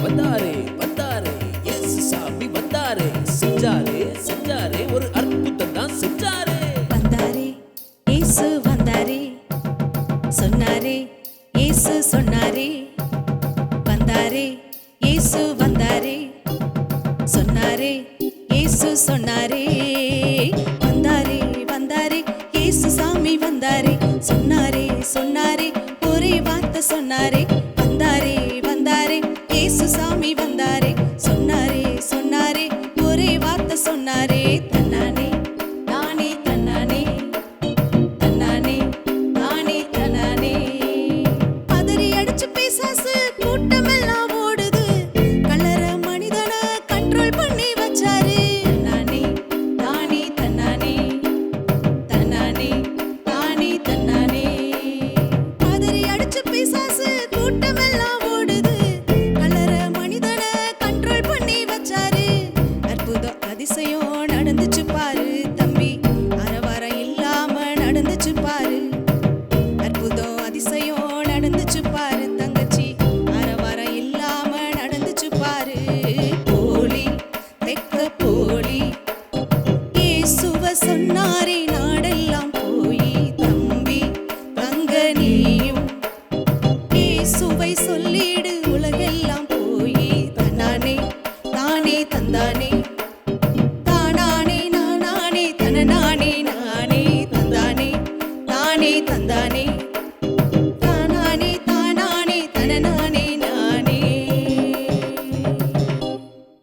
வந்தாரே வந்தாரே இயேசு சாமி வந்தாரே, செஞ்சாரே செஞ்சாரே ஒரு அற்புதம் தான் செஞ்சாரே. வந்தாரே இயேசு வந்தாரே, சொன்னாரே இயேசு சொன்னாரே. வந்தாரே இயேசு வந்தாரே, சொன்னாரே இயேசு சொன்னாரே. வந்தாரே வந்தாரே இயேசு சாமி வந்தாரே, சொன்னாரே சொன்னாரே ஒரே வார்த்தை சொன்னாரே. வந்தாரே வந்தாரே இயேசு சாமி வந்தாரே, சொன்னாரே சொன்னாரே ஒரே வார்த்தை சொன்னாரே. தன்னானே நானே தன்னானே, தன்னானே நானே தன்னானே. பதறி அடிச்சு பிசாசு கூட்டமெல்லாம் ஓடுது, கலர மனிதனை கண்ட்ரோல் பண்ணி வச்சாரு. தன்னானே நானே தன்னானே, தன்னானே நானே தன்னானே. பதறி அடிச்சு பிசாசு கூட்டமெல்லாம் ஓடுது, கலர மனிதனை கண்ட்ரோல் பண்ணி வச்சாரு. அற்புதம் அதிசயம் நடந்துச்சு பாரு தம்பி, அரவாரம் இல்லாம நடந்துச்சு பாரு. அற்புதம் அதிசயம் நடந்துச்சு பாரு தங்கச்சி, அரவாரம் இல்லாம நடந்துச்சு பாரு. போலி தெக்க போலி இயேசுவ சொன்னாரே, நாடெல்லாம் போய் தம்பி தங்க நீயும் இயேசுவை சொல்லிடு, உலகெல்லாம் போய் தன்னானே தானே தந்தானே, தானானே நானே தனநானே நானே தந்தானே தானே தந்தானே.